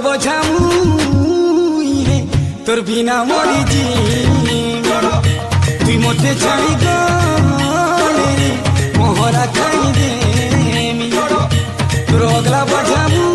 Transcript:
বঝামু তোর বিনা মরি জি তুই মতে ছাড়ি গলে মহরা খাই দে তোর অগলা বঝামু